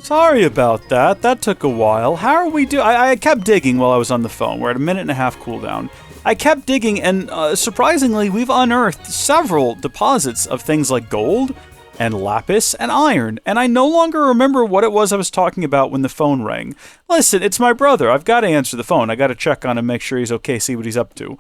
Sorry about that. That took a while. How are we doing? I kept digging while I was on the phone. We're at a minute and a half cooldown. I kept digging, and surprisingly, we've unearthed several deposits of things like gold and lapis and iron, and I no longer remember what it was I was talking about when the phone rang. Listen, it's my brother. I've got to answer the phone. I got to check on him, make sure he's okay, see what he's up to.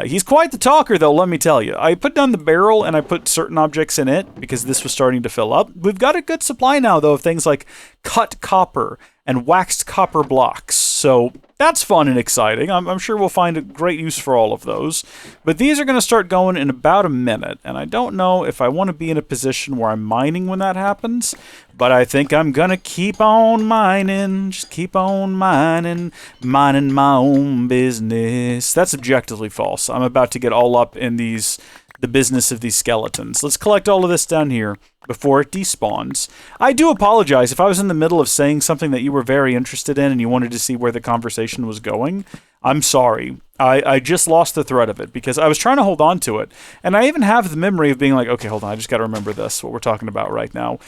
He's quite the talker, though, let me tell you. I put down the barrel, and I put certain objects in it, because this was starting to fill up. We've got a good supply now, though, of things like cut copper and waxed copper blocks. So that's fun and exciting. I'm sure we'll find a great use for all of those. But these are going to start going in about a minute, and I don't know if I want to be in a position where I'm mining when that happens, but I think I'm going to keep on mining, just keep on mining my own business. That's objectively false. I'm about to get all up in the business of these skeletons. Let's collect all of this down here before it despawns. I do apologize if I was in the middle of saying something that you were very interested in and you wanted to see where the conversation was going. I'm sorry. I just lost the thread of it because I was trying to hold on to it. And I even have the memory of being like, okay, hold on, I just got to remember this, what we're talking about right now.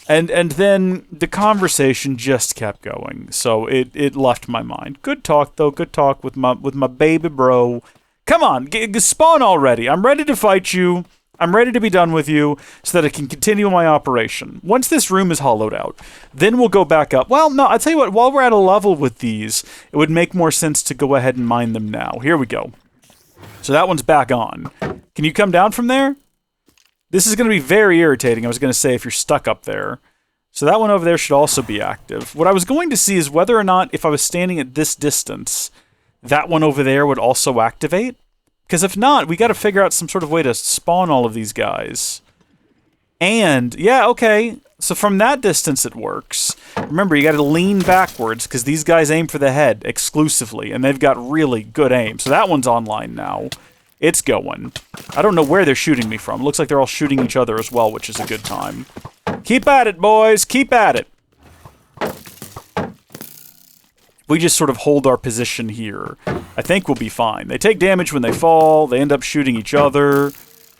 And then the conversation just kept going. So it left my mind. Good talk, though. Good talk with my baby bro. Come on, spawn already. I'm ready to fight you. I'm ready to be done with you so that I can continue my operation. Once this room is hollowed out, then we'll go back up. Well, no, I'll tell you what, while we're at a level with these, it would make more sense to go ahead and mine them now. Here we go. So that one's back on. Can you come down from there? This is going to be very irritating, I was going to say, if you're stuck up there. So that one over there should also be active. What I was going to see is whether or not, if I was standing at this distance, that one over there would also activate. Because if not, we got to figure out some sort of way to spawn all of these guys. And, yeah, okay. So from that distance it works. Remember, you got to lean backwards because these guys aim for the head exclusively. And they've got really good aim. So that one's online now. It's going. I don't know where they're shooting me from. It looks like they're all shooting each other as well, which is a good time. Keep at it, boys. Keep at it. We just sort of hold our position here. I think we'll be fine. They take damage when they fall. They end up shooting each other.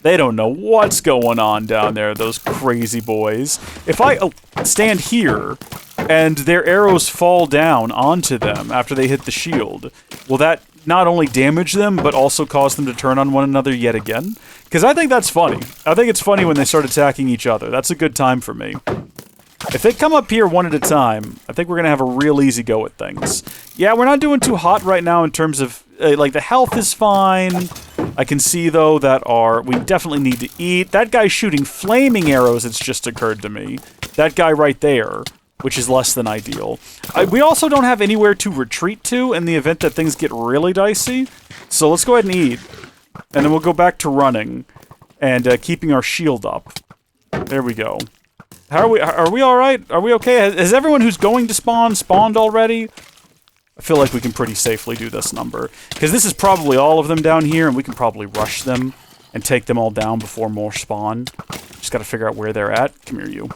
They don't know what's going on down there, those crazy boys. If I stand here and their arrows fall down onto them after they hit the shield, will that not only damage them, but also cause them to turn on one another yet again? Because I think that's funny. I think it's funny when they start attacking each other. That's a good time for me. If they come up here one at a time, I think we're going to have a real easy go at things. Yeah, we're not doing too hot right now in terms of, like, the health is fine. I can see, though, that we definitely need to eat. That guy's shooting flaming arrows, it's just occurred to me. That guy right there, which is less than ideal. We also don't have anywhere to retreat to in the event that things get really dicey. So let's go ahead and eat. And then we'll go back to running and keeping our shield up. There we go. How are we? Are we all right? Are we okay? Has everyone who's going to spawn spawned already? I feel like we can pretty safely do this number. Because this is probably all of them down here, and we can probably rush them and take them all down before more spawn. Just gotta figure out where they're at. Come here, you.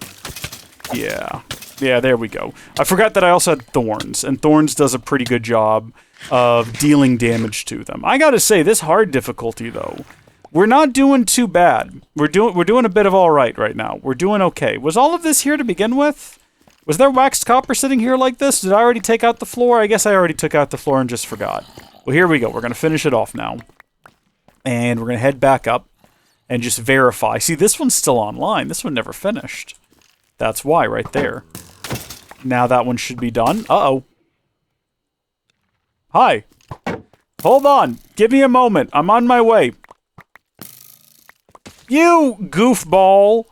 Yeah. Yeah, there we go. I forgot that I also had Thorns, and Thorns does a pretty good job of dealing damage to them. I gotta say, this hard difficulty, though, we're not doing too bad. We're doing a bit of all right now. We're doing okay. Was all of this here to begin with? Was there waxed copper sitting here like this? Did I already take out the floor? I guess I already took out the floor and just forgot. Well, here we go. We're going to finish it off now. And we're going to head back up and just verify. See, this one's still online. This one never finished. That's why, right there. Now that one should be done. Uh-oh. Hi. Hold on. Give me a moment. I'm on my way. You goofball!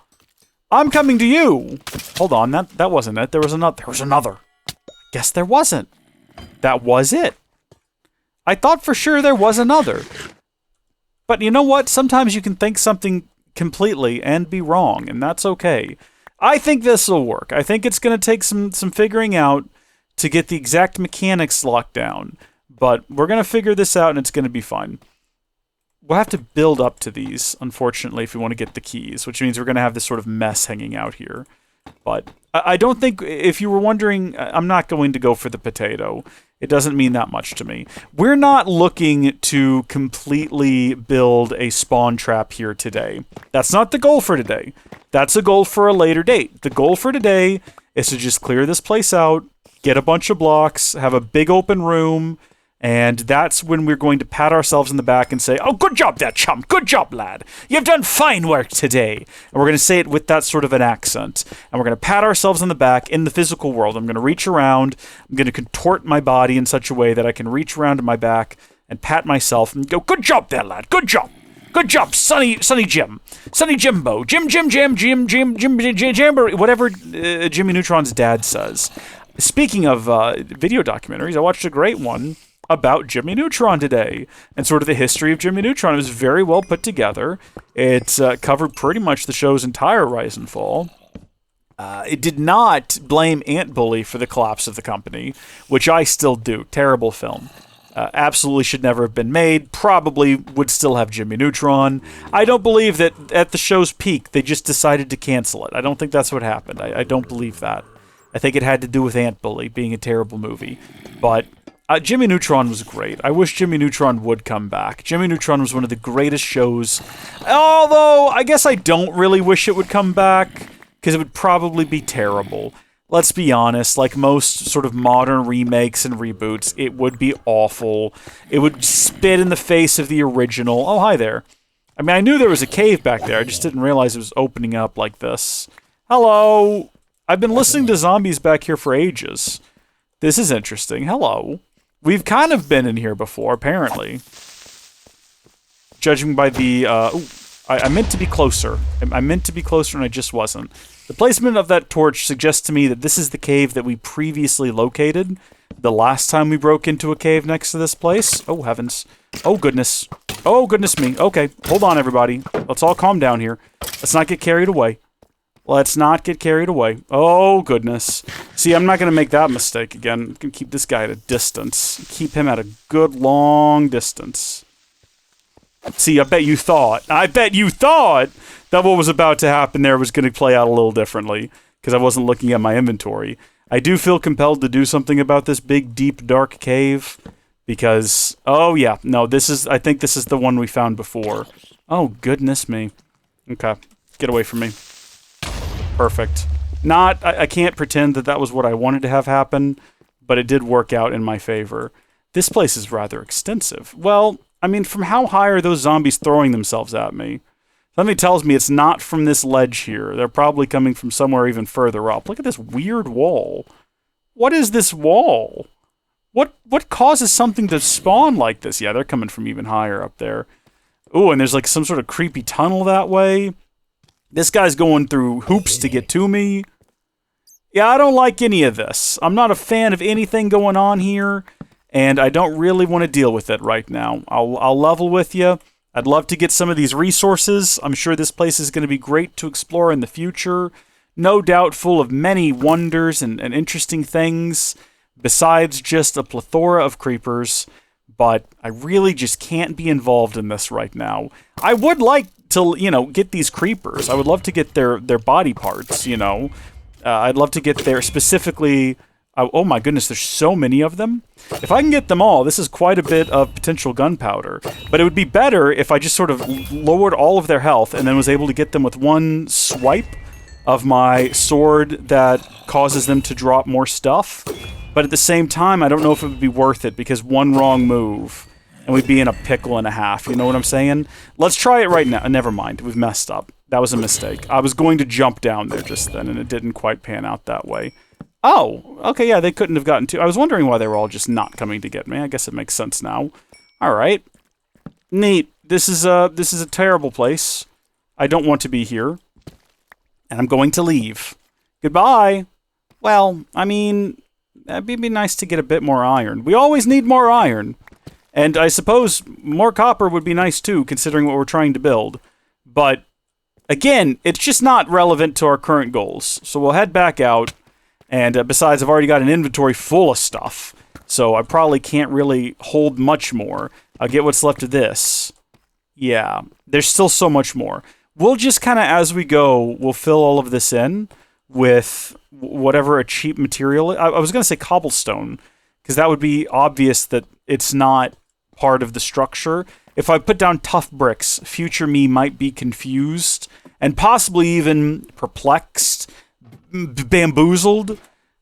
I'm coming to you! Hold on, that wasn't it. There was another. Guess there wasn't. That was it. I thought for sure there was another. But you know what? Sometimes you can think something completely and be wrong, and that's okay. I think this'll work. I think it's going to take some figuring out to get the exact mechanics locked down. But we're going to figure this out, and it's going to be fine. We'll have to build up to these, unfortunately, if we want to get the keys, which means we're going to have this sort of mess hanging out here. But I don't think, if you were wondering, I'm not going to go for the potato. It doesn't mean that much to me. We're not looking to completely build a spawn trap here today. That's not the goal for today. That's a goal for a later date. The goal for today is to just clear this place out, get a bunch of blocks, have a big open room, and that's when we're going to pat ourselves in the back and say, "Oh, good job there, chum. Good job, lad. You've done fine work today." And we're going to say it with that sort of an accent. And we're going to pat ourselves on the back in the physical world. I'm going to reach around. I'm going to contort my body in such a way that I can reach around to my back and pat myself and go, "Good job there, lad. Good job. Good job, Sonny Jim. Sonny Jimbo. Jim, whatever Jimmy Neutron's dad says." Speaking of video documentaries, I watched a great one about Jimmy Neutron today and sort of the history of Jimmy Neutron. It was very well put together. It covered pretty much the show's entire rise and fall. It did not blame Ant Bully for the collapse of the company, which I still do. Terrible film. Absolutely should never have been made. Probably would still have Jimmy Neutron. I don't believe that at the show's peak they just decided to cancel it. I don't think that's what happened. I don't believe that. I think it had to do with Ant Bully being a terrible movie. But Jimmy Neutron was great. I wish Jimmy Neutron would come back. Jimmy Neutron was one of the greatest shows. Although, I guess I don't really wish it would come back, because it would probably be terrible. Let's be honest, like most sort of modern remakes and reboots, it would be awful. It would spit in the face of the original. Oh, hi there. I mean, I knew there was a cave back there. I just didn't realize it was opening up like this. Hello. I've been listening to zombies back here for ages. This is interesting. Hello. We've kind of been in here before, apparently. Judging by the... I meant to be closer. I meant to be closer and I just wasn't. The placement of that torch suggests to me that this is the cave that we previously located the last time we broke into a cave next to this place. Oh, heavens. Oh, goodness. Oh, goodness me. Okay, hold on, everybody. Let's all calm down here. Let's not get carried away. Let's not get carried away. Oh, goodness. See, I'm not going to make that mistake again. I'm going to keep this guy at a distance. Keep him at a good, long distance. See, I bet you thought that what was about to happen there was going to play out a little differently, because I wasn't looking at my inventory. I do feel compelled to do something about this big, deep, dark cave, because, oh yeah, no, I think this is the one we found before. Oh, goodness me. Okay, get away from me. Perfect. I can't pretend that was what I wanted to have happen, but it did work out in my favor. This place is rather extensive. Well, I mean, from how high are those zombies throwing themselves at me? Something tells me it's not from this ledge here. They're probably coming from somewhere even further up. Look at this weird wall. What is this wall? What causes something to spawn like this? Yeah, they're coming from even higher up there. Ooh, and there's like some sort of creepy tunnel that way. This guy's going through hoops to get to me. Yeah, I don't like any of this. I'm not a fan of anything going on here, and I don't really want to deal with it right now. I'll level with you. I'd love to get some of these resources. I'm sure this place is going to be great to explore in the future. No doubt full of many wonders and interesting things, besides just a plethora of creepers. But I really just can't be involved in this right now. I would like to, get these creepers. I would love to get their body parts, I'd love to get their specifically... Oh my goodness, there's so many of them. If I can get them all, this is quite a bit of potential gunpowder. But it would be better if I just sort of lowered all of their health and then was able to get them with one swipe of my sword that causes them to drop more stuff. But at the same time, I don't know if it would be worth it, because one wrong move and we'd be in a pickle and a half. You know what I'm saying? Let's try it right now. Never mind, we've messed up. That was a mistake. I was going to jump down there just then, and it didn't quite pan out that way. Oh, okay, yeah, they couldn't have gotten to... I was wondering why they were all just not coming to get me. I guess it makes sense now. All right. Neat. This is a terrible place. I don't want to be here. And I'm going to leave. Goodbye. Well, I mean, it'd be nice to get a bit more iron. We always need more iron. And I suppose more copper would be nice too, considering what we're trying to build. But, again, it's just not relevant to our current goals. So we'll head back out. And besides, I've already got an inventory full of stuff, so I probably can't really hold much more. I'll get what's left of this. Yeah, there's still so much more. We'll just kind of, as we go, we'll fill all of this in with whatever a cheap material... I was going to say cobblestone, because that would be obvious that it's not part of the structure. If I put down tough bricks, future me might be confused, and possibly even perplexed bamboozled.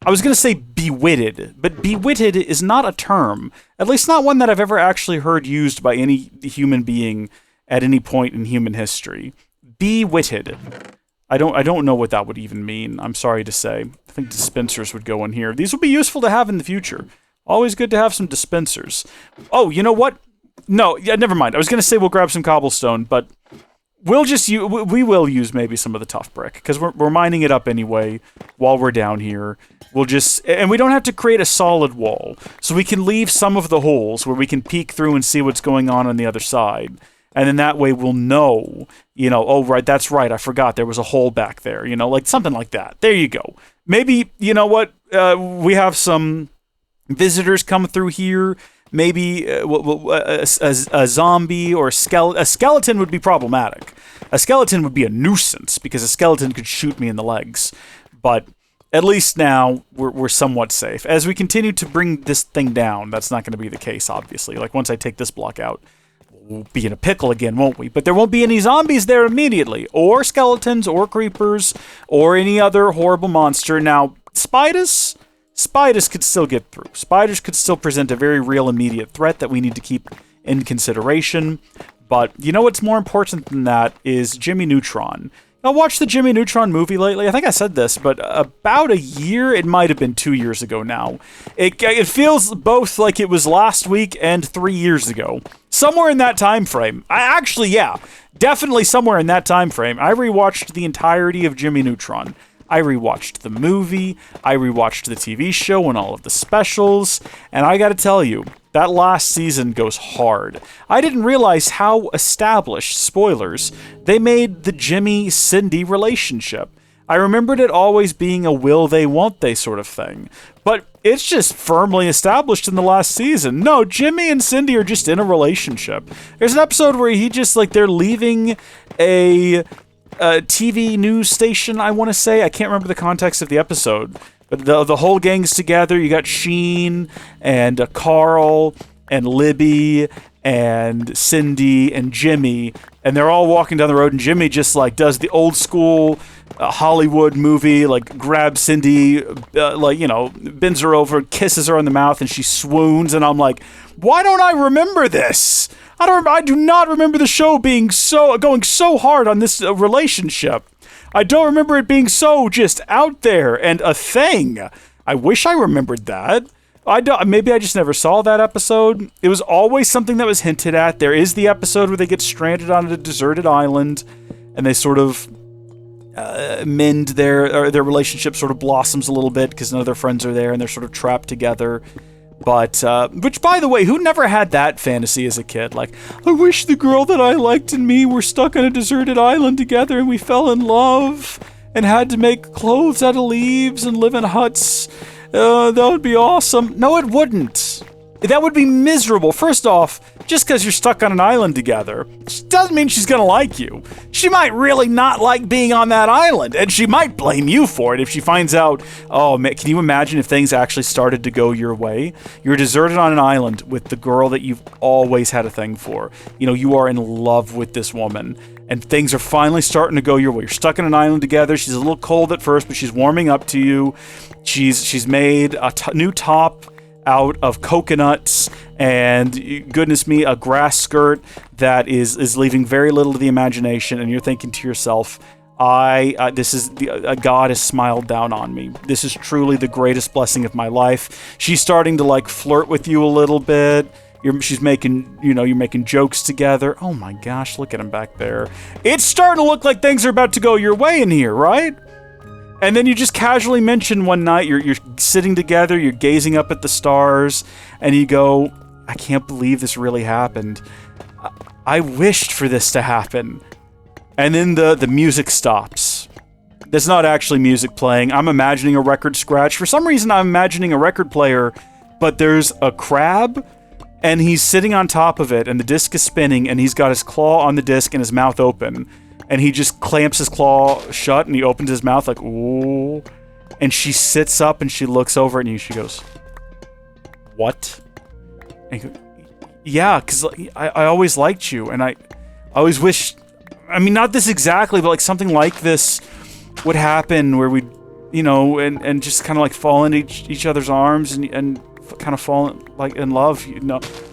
I was going to say bewitted, but bewitted is not a term, at least not one that I've ever actually heard used by any human being at any point in human history. Bewitted. I don't know what that would even mean. I'm sorry to say. I think dispensers would go in here. These will be useful to have in the future. Always good to have some dispensers. Oh, you know what? No, yeah, never mind. I was going to say we'll grab some cobblestone, but we will use maybe some of the tough brick, because we're mining it up anyway while we're down here. And we don't have to create a solid wall, so we can leave some of the holes where we can peek through and see what's going on the other side. And then that way we'll know, oh, right, that's right, I forgot there was a hole back there, like something like that. There you go. Maybe, you know what, we have some visitors come through here. Maybe a zombie or a skeleton would be problematic. A skeleton would be a nuisance, because a skeleton could shoot me in the legs. But at least now we're somewhat safe. As we continue to bring this thing down, that's not going to be the case, obviously. Like, once I take this block out, we'll be in a pickle again, won't we? But there won't be any zombies there immediately, or skeletons, or creepers, or any other horrible monster. Now, spiders could still get through. Spiders could still present a very real immediate threat that we need to keep in consideration. But you know what's more important than that is Jimmy Neutron. I watched the Jimmy Neutron movie lately. I think I said this, but about a year, it might have been 2 years ago now. It feels both like it was last week and 3 years ago. Somewhere in that time frame. Definitely somewhere in that time frame. I rewatched the entirety of Jimmy Neutron. I rewatched the movie, I rewatched the TV show and all of the specials, and I gotta tell you, that last season goes hard. I didn't realize how established, spoilers, they made the Jimmy-Cindy relationship. I remembered it always being a will they, won't they sort of thing. But it's just firmly established in the last season. No, Jimmy and Cindy are just in a relationship. There's an episode where they're leaving a TV news station, I want to say. I can't remember the context of the episode. But the whole gang's together. You got Sheen and Carl and Libby and Cindy and Jimmy. And they're all walking down the road. And Jimmy just does the old school Hollywood movie, grabs Cindy, bends her over, kisses her on the mouth, and she swoons. And I'm like, why don't I remember this? I do not remember the show going so hard on this relationship. I don't remember it being so just out there and a thing. I wish I remembered that. Maybe I just never saw that episode. It was always something that was hinted at. There is the episode where they get stranded on a deserted island, and they sort of mend their relationship sort of blossoms a little bit because none of their friends are there, and they're sort of trapped together. But, which, by the way, who never had that fantasy as a kid? I wish the girl that I liked and me were stuck on a deserted island together and we fell in love and had to make clothes out of leaves and live in huts. That would be awesome. No, it wouldn't. That would be miserable. First off, just because you're stuck on an island together doesn't mean she's going to like you. She might really not like being on that island, and she might blame you for it if she finds out, oh, man, can you imagine if things actually started to go your way? You're deserted on an island with the girl that you've always had a thing for. You are in love with this woman, and things are finally starting to go your way. You're stuck on an island together. She's a little cold at first, but she's warming up to you. She's made a new top out of coconuts and, goodness me, a grass skirt that is leaving very little to the imagination, and you're thinking to yourself, a God has smiled down on me. This is truly the greatest blessing of my life. She's starting to flirt with you a little bit. She's making, you're making jokes together. Oh my gosh, look at him back there. It's starting to look like things are about to go your way in here, right? And then you just casually mention one night, you're sitting together, you're gazing up at the stars, and you go, I can't believe this really happened. I wished for this to happen. And then the music stops. There's not actually music playing. I'm imagining a record scratch. For some reason, I'm imagining a record player, but there's a crab, and he's sitting on top of it, and the disc is spinning, and he's got his claw on the disc and his mouth open. And he just clamps his claw shut, and he opens his mouth ooh. And she sits up, and she looks over at you, she goes, what? And you go, yeah, because I always liked you, and I always wished, not this exactly, but something like this would happen where we'd and just kind of like fall into each other's arms and kind of fall like in love,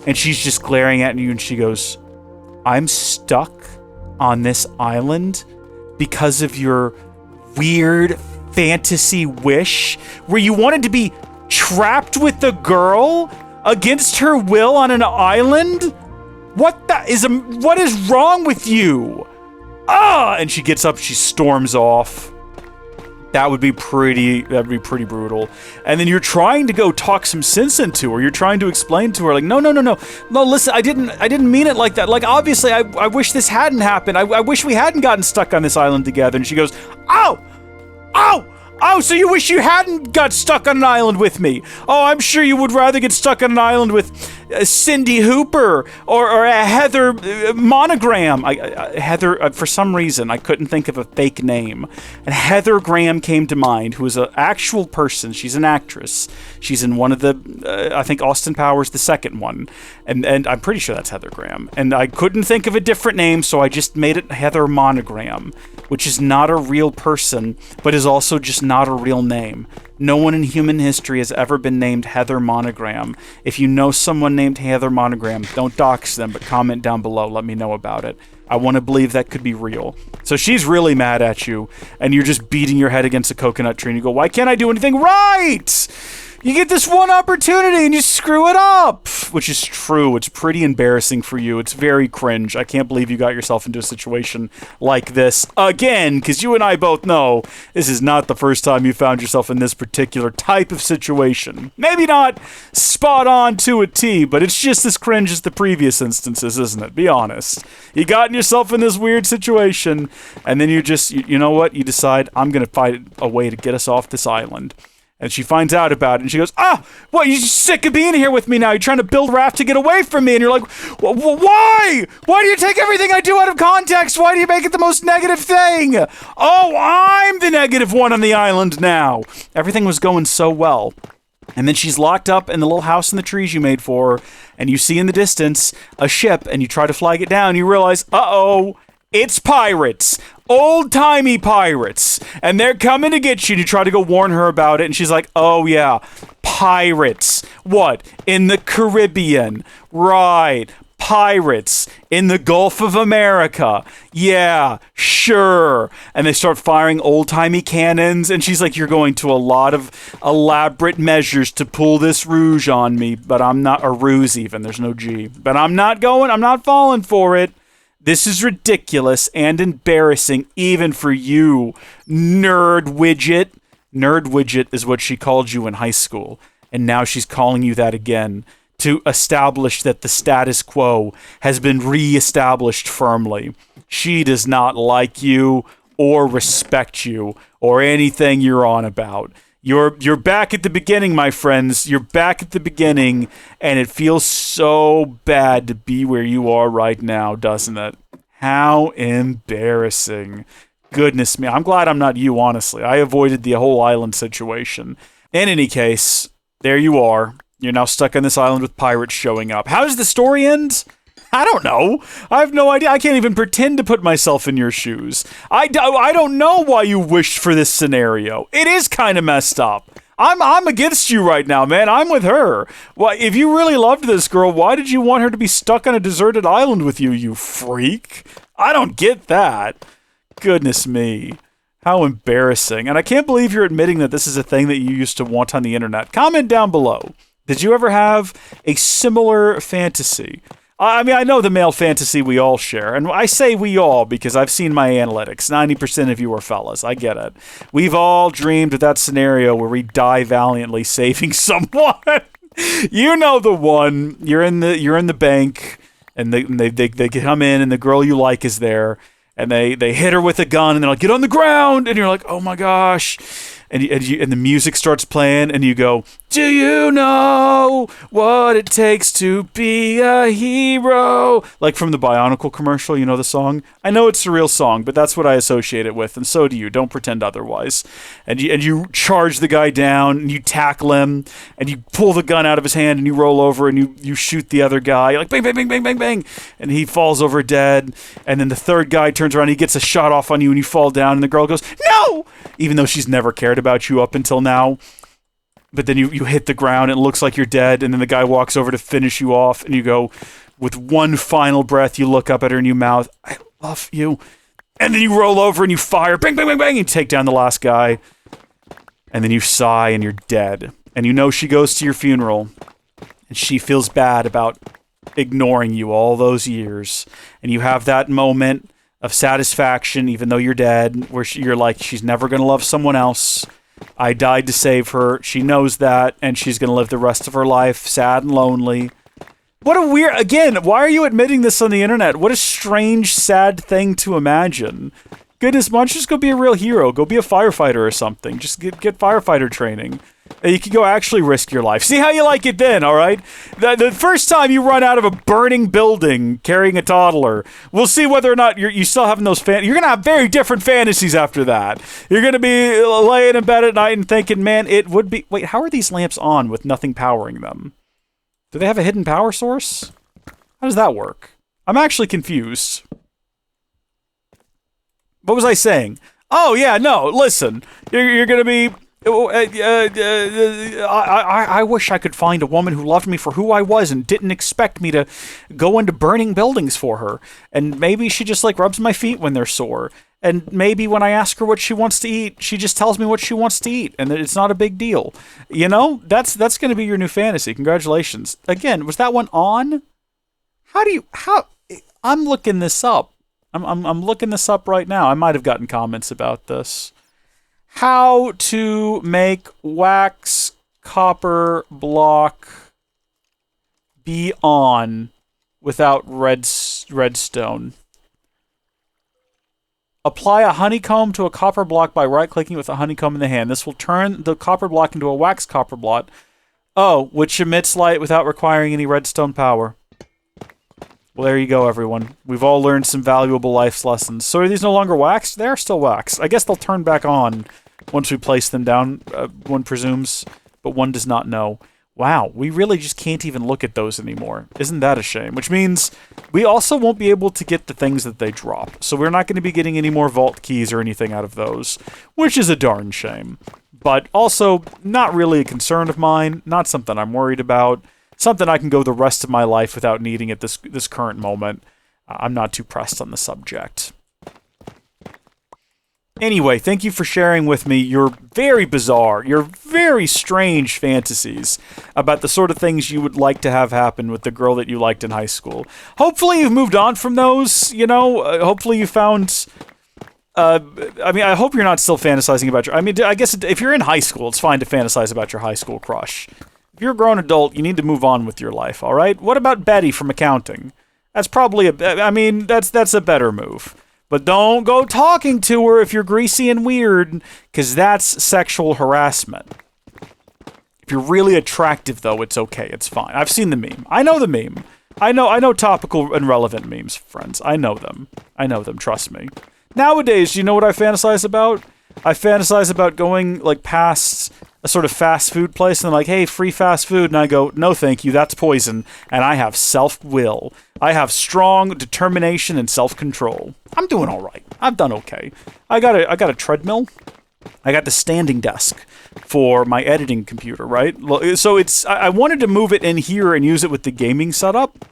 And she's just glaring at you, and she goes, "I'm stuck on this island because of your weird fantasy wish where you wanted to be trapped with the girl against her will on an island? What is wrong with you?" And she gets up, she storms off. That'd be pretty brutal. And then you're trying to go talk some sense into her. You're trying to explain to her, like, no, listen, I didn't mean it like that. Like, obviously, I wish this hadn't happened. I wish we hadn't gotten stuck on this island together. And she goes, "Oh, so you wish you hadn't got stuck on an island with me? Oh, I'm sure you would rather get stuck on an island with Cindy Hooper or a Heather Monogram." Heather, for some reason, I couldn't think of a fake name. And Heather Graham came to mind, who is an actual person. She's an actress. She's in one of the, I think, Austin Powers, the second one. And I'm pretty sure that's Heather Graham. And I couldn't think of a different name, so I just made it Heather Monogram, which is not a real person, but is also just not a real name. No one in human history has ever been named Heather Monogram. If you know someone named Heather Monogram, don't dox them, but comment down below. Let me know about it. I want to believe that could be real. So she's really mad at you, and you're just beating your head against a coconut tree, and you go, "Why can't I do anything right? You get this one opportunity and you screw it up," which is true. It's pretty embarrassing for you. It's very cringe. I can't believe you got yourself into a situation like this again, because you and I both know this is not the first time you found yourself in this particular type of situation. Maybe not spot on to a T, but it's just as cringe as the previous instances, isn't it? Be honest. You got yourself in this weird situation, and then you know what? You decide, I'm going to find a way to get us off this island. And she finds out about it, and she goes, "What, you sick of being here with me now? You're trying to build raft to get away from me." And you're like, "Why? Why do you take everything I do out of context? Why do you make it the most negative thing? Oh, I'm the negative one on the island now." Everything was going so well. And then she's locked up in the little house in the trees you made for her, and you see in the distance a ship, and you try to flag it down, and you realize, it's pirates. Old-timey pirates. And they're coming to get you. And you try to go warn her about it. And she's like, "Oh, yeah. Pirates. What? In the Caribbean. Right. Pirates. In the Gulf of America. Yeah. Sure." And they start firing old-timey cannons. And she's like, "You're going to a lot of elaborate measures to pull this rouge on me. But I'm not..." Or ruse even. There's no G. "But I'm not falling for it. This is ridiculous and embarrassing even for you, nerd widget." Nerd widget is what she called you in high school, and now she's calling you that again to establish that the status quo has been re-established firmly. She does not like you or respect you or anything you're on about. You're back at the beginning, my friends. You're back at the beginning, and it feels so bad to be where you are right now, doesn't it? How embarrassing. Goodness me. I'm glad I'm not you, honestly. I avoided the whole island situation. In any case, there you are. You're now stuck on this island with pirates showing up. How does the story end? I don't know. I have no idea. I can't even pretend to put myself in your shoes. I don't know why you wished for this scenario. It is kind of messed up. I'm against you right now, man. I'm with her. Why, if you really loved this girl, why did you want her to be stuck on a deserted island with you, you freak? I don't get that. Goodness me. How embarrassing. And I can't believe you're admitting that this is a thing that you used to want on the internet. Comment down below. Did you ever have a similar fantasy? I mean, I know the male fantasy we all share, and I say we all because I've seen my analytics. 90% of you are fellas. I get it. We've all dreamed of that scenario where we die valiantly saving someone. You know the one. You're in the bank, and they come in, and the girl you like is there, and they hit her with a gun, and they're like, "Get on the ground," and you're like, "Oh my gosh." And the music starts playing, and you go, "Do you know what it takes to be a hero?" Like from the Bionicle commercial, you know the song? I know it's a real song, but that's what I associate it with, and so do you. Don't pretend otherwise. And you charge the guy down, and you tackle him, and you pull the gun out of his hand, and you roll over, and you shoot the other guy. You're like, bang, bang, bang, bang, bang, bang, and he falls over dead. And then the third guy turns around, he gets a shot off on you, and you fall down, and the girl goes, "No!" Even though she's never cared about you up until now. But then you hit the ground, and it looks like you're dead, and then the guy walks over to finish you off, and you go, with one final breath, you look up at her and you mouth, I love you. And then you roll over and you fire, bang, bang, bang, bang, and you take down the last guy. And then you sigh and you're dead. And you know she goes to your funeral, and she feels bad about ignoring you all those years. And you have that moment of satisfaction, even though you're dead, where you're like, she's never going to love someone else. I died to save her. She knows that, and she's going to live the rest of her life sad and lonely. What a weird... Again, why are you admitting this on the internet? What a strange, sad thing to imagine. Goodness, why don't you just go be a real hero? Go be a firefighter or something. Just get firefighter training. You can go actually risk your life. See how you like it then, all right? The first time you run out of a burning building carrying a toddler, we'll see whether or not you still having those you're going to have very different fantasies after that. You're going to be laying in bed at night and thinking, man, it would be... Wait, how are these lamps on with nothing powering them? Do they have a hidden power source? How does that work? I'm actually confused. What was I saying? Oh, yeah, no, listen. You're going to be... I wish I could find a woman who loved me for who I was and didn't expect me to go into burning buildings for her. And maybe she just, like, rubs my feet when they're sore. And maybe when I ask her what she wants to eat, she just tells me what she wants to eat, and that it's not a big deal. You know, that's going to be your new fantasy. Congratulations. Again, was that one on? I'm looking this up. I'm looking this up right now. I might have gotten comments about this. How to make wax copper block be on without redstone. Apply a honeycomb to a copper block by right-clicking with a honeycomb in the hand. This will turn the copper block into a wax copper block. Oh, which emits light without requiring any redstone power. Well, there you go, everyone. We've all learned some valuable life lessons. So are these no longer waxed? They're still waxed. I guess they'll turn back on once we place them down, one presumes, but one does not know. Wow, we really just can't even look at those anymore. Isn't that a shame? Which means we also won't be able to get the things that they drop. So we're not going to be getting any more vault keys or anything out of those, which is a darn shame. But also, not really a concern of mine, not something I'm worried about, something I can go the rest of my life without needing at this current moment. I'm not too pressed on the subject. Anyway, thank you for sharing with me your very bizarre, your very strange fantasies about the sort of things you would like to have happen with the girl that you liked in high school. Hopefully you've moved on from those, you know? Hopefully you found... I hope you're not still fantasizing about your... I mean, I guess if you're in high school, it's fine to fantasize about your high school crush. If you're a grown adult, you need to move on with your life, all right? What about Betty from accounting? That's probably that's a better move. But don't go talking to her if you're greasy and weird, because that's sexual harassment. If you're really attractive, though, it's okay. It's fine. I've seen the meme. I know the meme. I know topical and relevant memes, friends. I know them. Trust me. Nowadays, do you know what I fantasize about? I fantasize about going, like, past a sort of fast food place, and they're like, hey, free fast food, and I go, no thank you, that's poison, and I have self-will. I have strong determination and self-control. I'm doing all right. I've done okay. I got a treadmill. I got the standing desk for my editing computer, right? So I wanted to move it in here and use it with the gaming setup,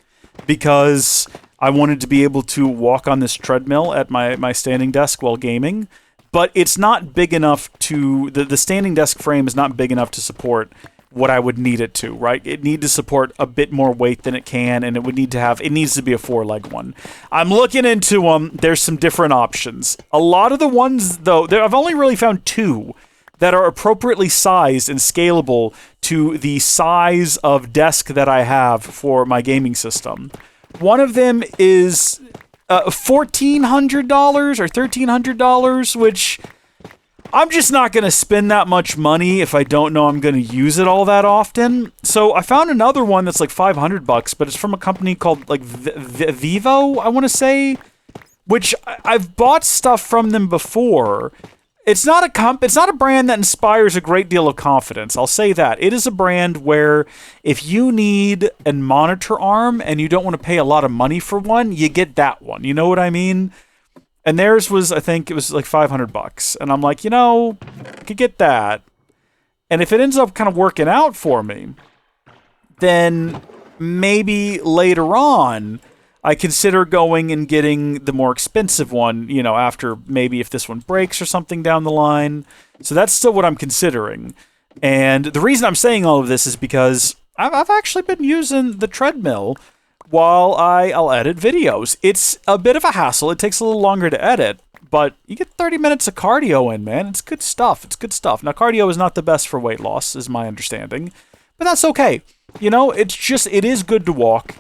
because I wanted to be able to walk on this treadmill at my standing desk while gaming. But it's not big enough to... The standing desk frame is not big enough to support what I would need it to, right? It needs to support a bit more weight than it can, and it would need to have... It needs to be a 4-leg one. I'm looking into them. There's some different options. A lot of the ones, though... I've only really found 2 that are appropriately sized and scalable to the size of desk that I have for my gaming system. One of them is... $1,400 or $1,300, which I'm just not going to spend that much money if I don't know I'm going to use it all that often. So I found another one that's like $500, but it's from a company called like Vivo, I want to say, which I've bought stuff from them before. It's not a brand that inspires a great deal of confidence. I'll say that. It is a brand where if you need a monitor arm and you don't want to pay a lot of money for one, you get that one. You know what I mean? And theirs was, I think it was like $500. And I'm like, I could get that. And if it ends up kind of working out for me, then maybe later on I consider going and getting the more expensive one, after maybe if this one breaks or something down the line. So that's still what I'm considering. And the reason I'm saying all of this is because I've actually been using the treadmill while I'll edit videos. It's a bit of a hassle. It takes a little longer to edit, but you get 30 minutes of cardio in, man. It's good stuff. Now, cardio is not the best for weight loss, is my understanding, but that's okay. It is good to walk.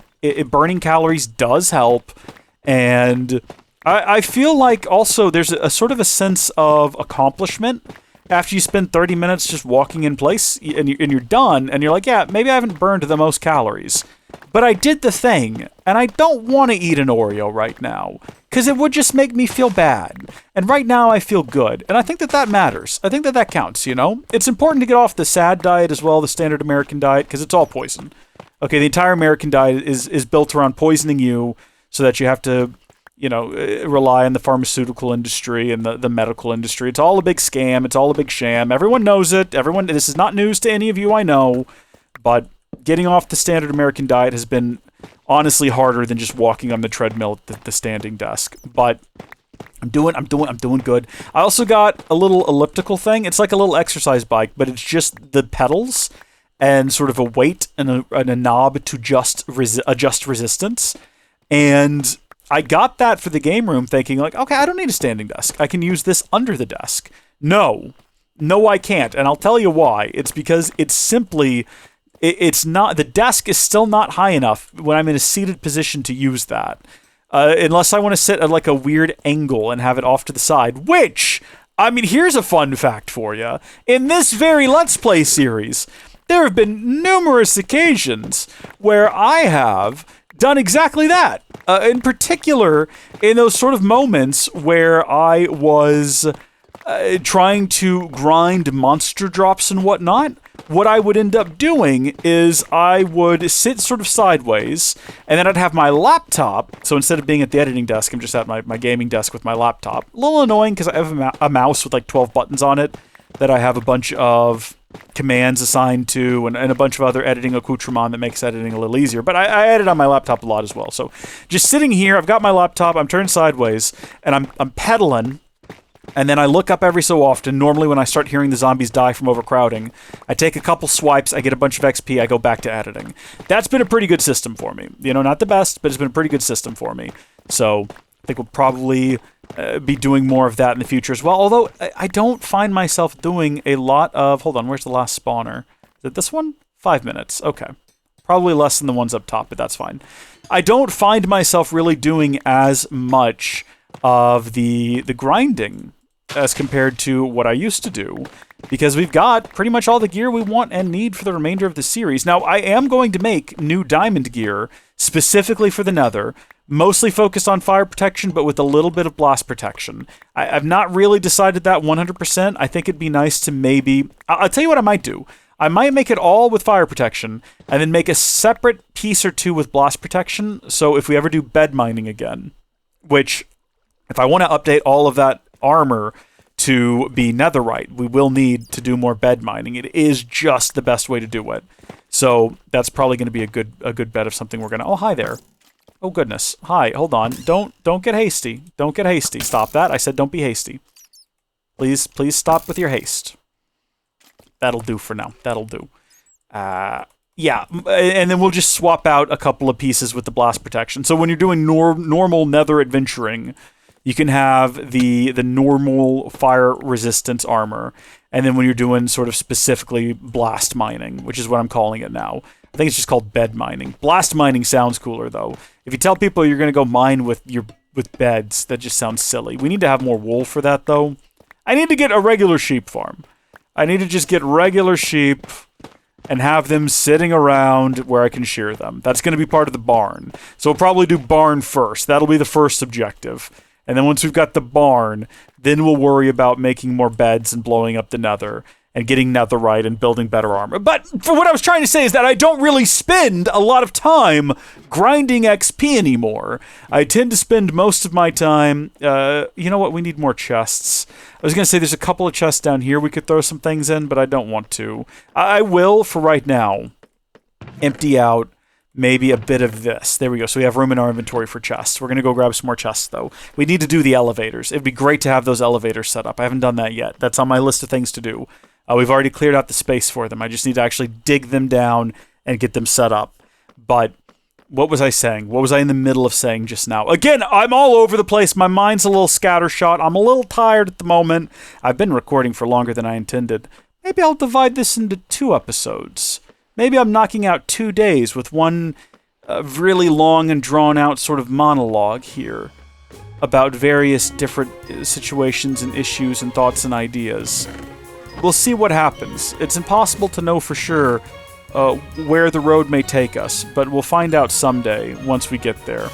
Burning calories does help, and I feel like also there's a sort of a sense of accomplishment after you spend 30 minutes just walking in place, and you're done, and you're like, yeah, maybe I haven't burned the most calories, but I did the thing, and I don't want to eat an Oreo right now, because it would just make me feel bad. And right now I feel good, and I think that matters. I think that counts, It's important to get off the SAD diet as well, the standard American diet, because it's all poison. Okay, the entire American diet is built around poisoning you so that you have to, rely on the pharmaceutical industry and the medical industry. It's all a big scam. It's all a big sham. Everyone knows it. This is not news to any of you, I know, but getting off the standard American diet has been honestly harder than just walking on the treadmill at the standing desk. But I'm doing good. I also got a little elliptical thing. It's like a little exercise bike, but it's just the pedals and sort of a weight and a knob to adjust resistance. And I got that for the game room thinking like, okay, I don't need a standing desk. I can use this under the desk. No, I can't. And I'll tell you why. It's because it's not, the desk is still not high enough when I'm in a seated position to use that. Unless I want to sit at like a weird angle and have it off to the side, which, here's a fun fact for you. In this very Let's Play series, there have been numerous occasions where I have done exactly that. In particular, in those sort of moments where I was trying to grind monster drops and whatnot, what I would end up doing is I would sit sort of sideways, and then I'd have my laptop. So instead of being at the editing desk, I'm just at my gaming desk with my laptop. A little annoying because I have a mouse with like 12 buttons on it that I have a bunch of commands assigned to and a bunch of other editing accoutrement that makes editing a little easier. But I edit on my laptop a lot as well. So just sitting here, I've got my laptop, I'm turned sideways, and I'm pedaling. And then I look up every so often. Normally when I start hearing the zombies die from overcrowding, I take a couple swipes, I get a bunch of XP, I go back to editing. That's been a pretty good system for me. Not the best, but it's been a pretty good system for me. So I think we'll probably be doing more of that in the future as well. Although I don't find myself doing a lot of... Hold on, where's the last spawner? Is it this one? 5 minutes. Okay. Probably less than the ones up top, but that's fine. I don't find myself really doing as much of the grinding as compared to what I used to do, because we've got pretty much all the gear we want and need for the remainder of the series. Now, I am going to make new diamond gear specifically for the Nether, mostly focused on fire protection, but with a little bit of blast protection. I've not really decided that 100%. I think it'd be nice to maybe... I'll tell you what I might do. I might make it all with fire protection, and then make a separate piece or two with blast protection, so if we ever do bed mining again, which, if I want to update all of that armor to be netherite, we will need to do more bed mining. It is just the best way to do it. So that's probably going to be a good bet of something we're going to... Oh, hi there. Oh, goodness. Hi, hold on. Don't get hasty. Don't get hasty. Stop that. I said don't be hasty. Please stop with your haste. That'll do for now. That'll do. Yeah, and then we'll just swap out a couple of pieces with the blast protection. So when you're doing normal nether adventuring, you can have the normal fire resistance armor. And then when you're doing sort of specifically blast mining, which is what I'm calling it now. I think it's just called bed mining. Blast mining sounds cooler, though. If you tell people you're going to go mine with beds, that just sounds silly. We need to have more wool for that, though. I need to get a regular sheep farm. I need to just get regular sheep and have them sitting around where I can shear them. That's going to be part of the barn. So we'll probably do barn first. That'll be the first objective. And then once we've got the barn, then we'll worry about making more beds and blowing up the nether. and getting netherite and building better armor. But for what I was trying to say is that I don't really spend a lot of time grinding XP anymore. I tend to spend most of my time... you know what? We need more chests. I was going to say there's a couple of chests down here we could throw some things in, but I don't want to. I will, for right now, empty out maybe a bit of this. There we go. So we have room in our inventory for chests. We're going to go grab some more chests, though. We need to do the elevators. It'd be great to have those elevators set up. I haven't done that yet. That's on my list of things to do. We've already cleared out the space for them. I just need to actually dig them down and get them set up. But what was I saying? What was I in the middle of saying just now? Again, I'm all over the place. My mind's a little scattershot. I'm a little tired at the moment. I've been recording for longer than I intended. Maybe I'll divide this into 2 episodes. Maybe I'm knocking out 2 days with one really long and drawn-out sort of monologue here about various different situations and issues and thoughts and ideas. We'll see what happens. It's impossible to know for sure where the road may take us, but we'll find out someday once we get there.